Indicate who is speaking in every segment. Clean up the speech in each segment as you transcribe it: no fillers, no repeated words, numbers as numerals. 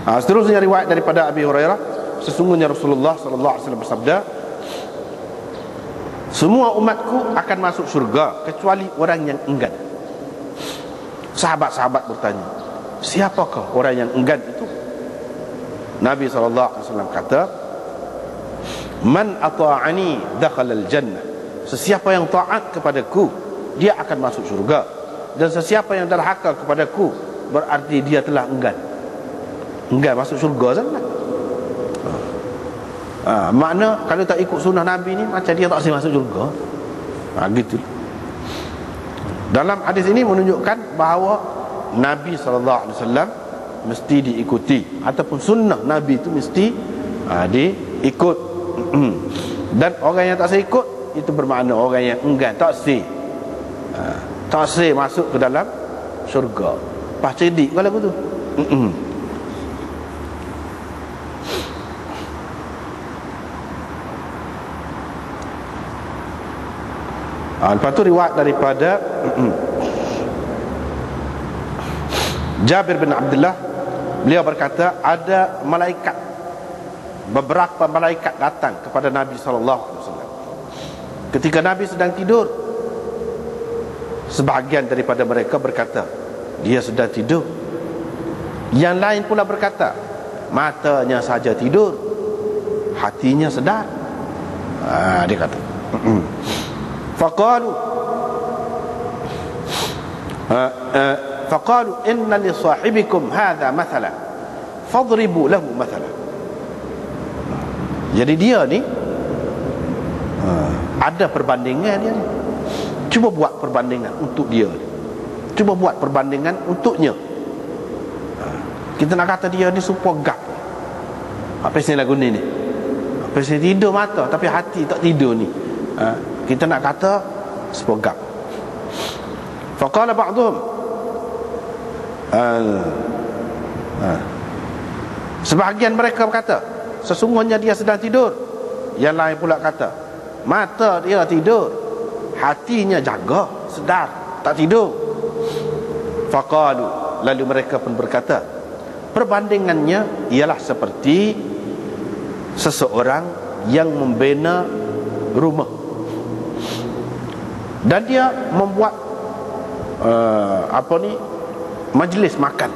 Speaker 1: Seterusnya riwayat daripada Abi Hurairah, sesungguhnya Rasulullah sallallahu alaihi wasallam bersabda, semua umatku akan masuk syurga kecuali orang yang enggan. Sahabat-sahabat bertanya, siapakah orang yang enggan itu? Nabi SAW kata, man ata'ani dakhala al-jannah, sesiapa yang taat kepadaku dia akan masuk syurga, dan sesiapa yang derhaka kepadaku berarti dia telah enggan masuk syurga sangat. Makna kalau tak ikut sunnah Nabi ni macam dia tak boleh masuk syurga. Gitu. Dalam hadis ini menunjukkan bahawa Nabi SAW mesti diikuti, ataupun sunnah Nabi itu mesti diikut. Dan orang yang tak saya ikut, itu bermakna orang yang enggan, tak saya masuk ke dalam syurga. Pas cerdik kalau aku tu. Lepas tu riwayat daripada Jabir bin Abdullah, beliau berkata, ada beberapa malaikat datang kepada Nabi SAW ketika Nabi sedang tidur. Sebahagian daripada mereka berkata, dia sedang tidur. Yang lain pula berkata, matanya saja tidur, hatinya sedar. Dia kata, faqalu inna li sahibikum hadha mathala fadribu lahu mathala. Jadi dia ni ada perbandingan dia ni. Cuba buat perbandingan untuk dia. Cuba buat perbandingan untuknya. Kita nak kata dia ni super gap. Apa sini lagu ni? Apa sini tidur mata tapi hati tak tidur ni. Kita nak kata super gap. Faqala ba'dhum, sebahagian mereka berkata, sesungguhnya dia sedang tidur. Yang lain pula kata, mata dia tidur, hatinya jaga, sedar, tak tidur. Faqalu, lalu mereka pun berkata, perbandingannya ialah seperti seseorang yang membina rumah dan dia membuat majlis makan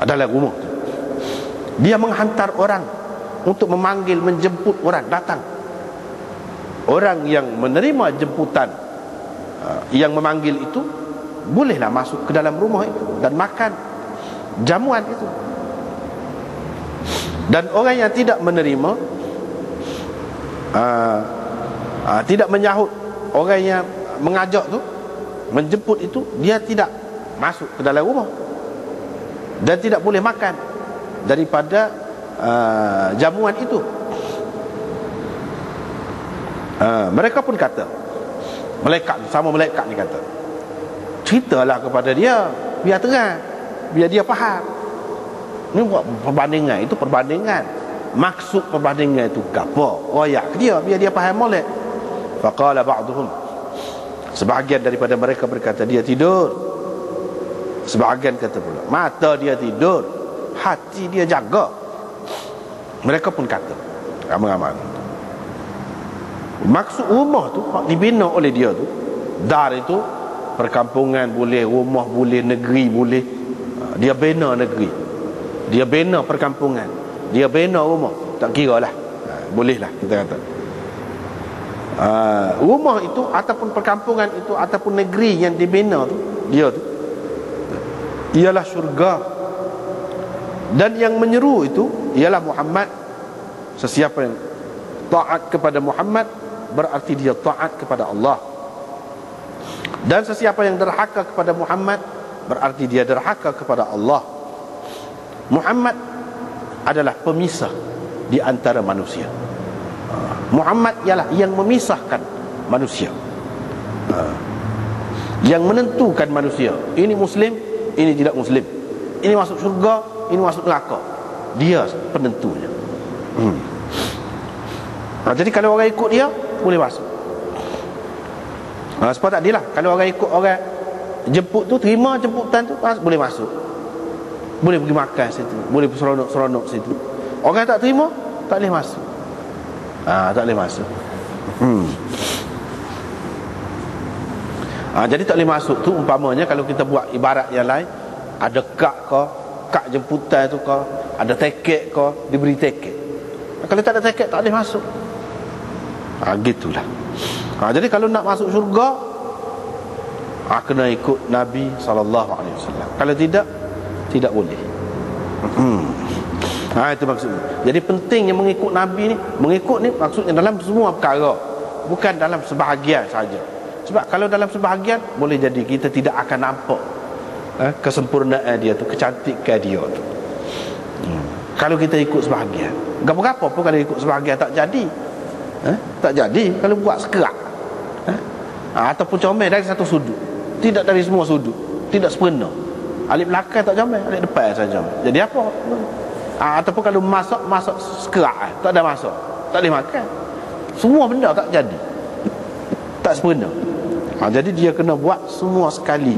Speaker 1: adalah rumah. Dia menghantar orang untuk memanggil, menjemput orang datang. Orang yang menerima jemputan yang memanggil itu bolehlah masuk ke dalam rumah itu dan makan jamuan itu. Dan orang yang tidak menerima, tidak menyahut orang yang mengajak tu, menjemput itu, dia tidak masuk ke dalam rumah dan tidak boleh makan daripada jamuan itu. Mereka pun kata, sama malaikat ni kata, ceritalah kepada dia biar terang, biar dia faham. Ni buat perbandingan, itu perbandingan. Maksud perbandingan itu apa? Royak ke dia biar dia faham molek. Faqala ba'duhum, sebahagian daripada mereka berkata, dia tidur. Sebahagian kata pula, mata dia tidur, hati dia jaga. Mereka pun kata, ramai-ramai, maksud rumah tu dibina oleh dia tu, dar itu perkampungan boleh, rumah boleh, negeri boleh. Dia bina negeri, dia bina perkampungan, dia bina rumah, tak kira lah, boleh lah kita kata. Rumah itu ataupun perkampungan itu ataupun negeri yang dibina tu, dia tu ialah syurga. Dan yang menyeru itu ialah Muhammad. Sesiapa yang taat kepada Muhammad berarti dia taat kepada Allah. Dan sesiapa yang derhaka kepada Muhammad berarti dia derhaka kepada Allah. Muhammad adalah pemisah di antara manusia. Muhammad ialah yang memisahkan manusia, yang menentukan manusia. Ini Muslim, ini tidak Muslim. Ini masuk syurga, ini masuk neraka. Dia penentunya. Jadi kalau orang ikut dia, boleh masuk. Sebab tak adilah. Kalau orang ikut orang jemput tu, terima jemputan tu, boleh masuk. boleh pergi makan situ, boleh seronok-seronok situ. Orang tak terima, tak boleh masuk. Tak boleh masuk. Jadi tak boleh masuk tu umpamanya kalau kita buat ibarat yang lain, ada kad jemputan tu ke, ada tiket ke, diberi tiket. Kalau tak ada tiket tak boleh masuk. Gitulah. Jadi kalau nak masuk syurga, kena ikut Nabi SAW. Kalau tidak boleh. Itu maksudnya. Jadi pentingnya mengikut Nabi ni. Mengikut ni maksudnya dalam semua perkara, bukan dalam sebahagian saja. Sebab kalau dalam sebahagian, boleh jadi kita tidak akan nampak kesempurnaan dia tu, kecantikan dia tu. Kalau kita ikut sebahagian, apa-apa pun kalau ikut sebahagian tak jadi. Tak jadi kalau buat sekerak. Ataupun comel dari satu sudut, tidak dari semua sudut, tidak sempurna. Alik belakang tak comel, alik depan saja. Jadi apa? Ataupun kalau masuk sekerak, tak ada masuk, tak boleh makan. Semua benda tak jadi, tak sempurna. Jadi dia kena buat semua sekali.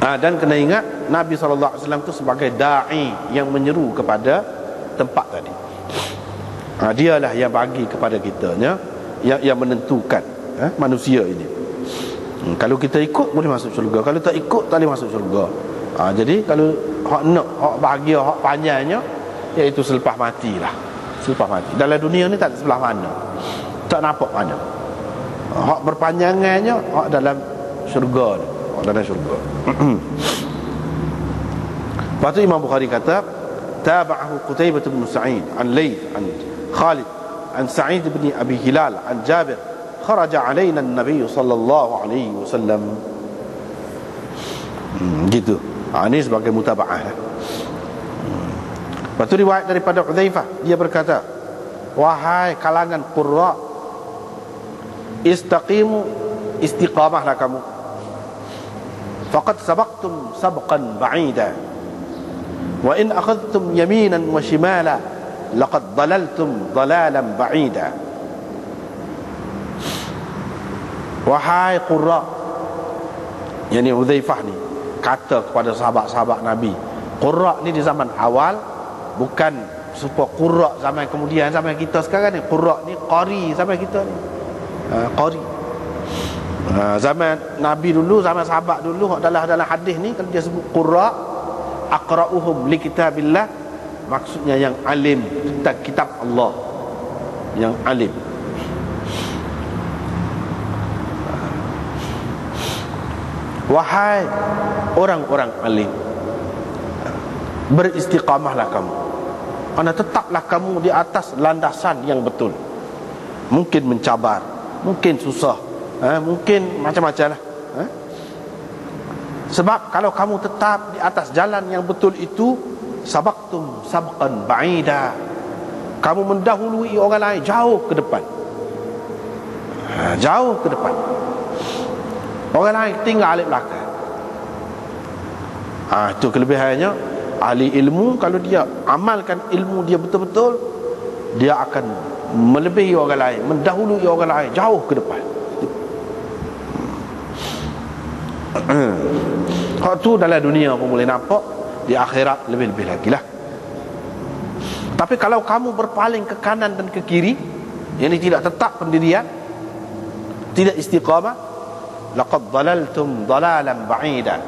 Speaker 1: Dan kena ingat Nabi SAW itu sebagai da'i yang menyeru kepada tempat tadi. Dialah yang bagi kepada kita yang menentukan manusia ini. Kalau kita ikut boleh masuk syurga, kalau tak ikut tak boleh masuk syurga. Jadi kalau hak bahagia, hak panjangnya, iaitu selepas matilah. Selepas mati. Dalam dunia ni tak ada sebelah mana, tak nampak mana. Hak berpanjangannya hak dalam syurga ni, hak dalam syurga. Lepas tu Imam Bukhari kata, tabahu Qutaibah bin Sa'id an Layth an Khalid an Sa'id bin Abi Hilal an Jabir kharaja alaina an-nabiy sallallahu alaihi wasallam. Gitu. Ini sebagai mutaba'ah. Lepas tu riwayat daripada Hudzaifah, dia berkata, wahai kalangan qurra, istaqimu, istiqamahlah kamu. Faqad sabaqtum sabqan ba'ida, wa in akhadhtum yaminan wa shimala laqad dalaltum dalalan ba'ida. Wahai qurra, yani Hudzaifah ni kata kepada sahabat-sahabat Nabi. Qurra ni di zaman awal, bukan supaya qurra zaman kemudian, zaman kita sekarang ni. Qurra ni qari zaman kita ni. Qari. Zaman Nabi dulu, zaman sahabat dulu, dalam hadis ni kalau dia sebut qurra, aqra'uhum li kitabillah, maksudnya yang alim tentang kitab Allah, yang alim. Wahai orang-orang alim, beristiqamahlah kamu, karena tetaplah kamu di atas landasan yang betul. Mungkin mencabar, mungkin susah, mungkin macam-macam lah. Sebab kalau kamu tetap di atas jalan yang betul itu, sabaqtum sabqan ba'ida, kamu mendahului orang lain jauh ke depan. Jauh ke depan. Orang lain tinggal alik belakang. Itu kelebihannya ahli ilmu. Kalau dia amalkan ilmu dia betul-betul, dia akan melebihi orang lain, mendahului orang lain jauh ke depan. Hak tu dalam dunia pun boleh nampak, di akhirat lebih-lebih lagi lah. Tapi kalau kamu berpaling ke kanan dan ke kiri, yang ini tidak tetap pendirian, tidak istiqamah, laqad dalaltum dalalan ba'ida,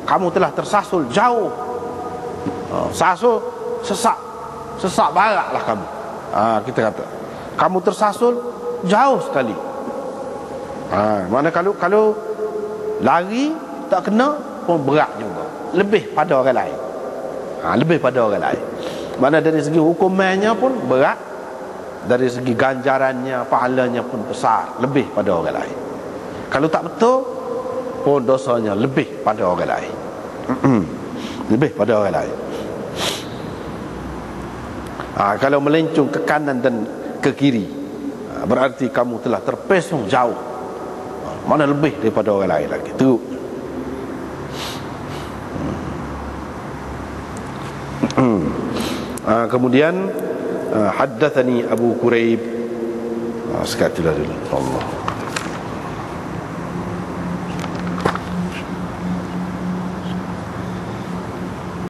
Speaker 1: kamu telah tersasul jauh. Sasul, sesak baraklah kamu. Kita kata kamu tersasul jauh sekali. Mana kalau lari tak kena pun berat juga, lebih pada orang lain. Lebih pada orang lain. Mana dari segi hukumannya pun berat, dari segi ganjarannya, pahalanya pun besar, lebih pada orang lain. Kalau tak betul pun dosanya lebih pada orang lain. Lebih pada orang lain. Kalau melencong ke kanan dan ke kiri, berarti kamu telah terpesong jauh, mana lebih daripada orang lain lagi. Teruk. Kemudian haddatsani Abu Quraib. Sekali dulu Allah.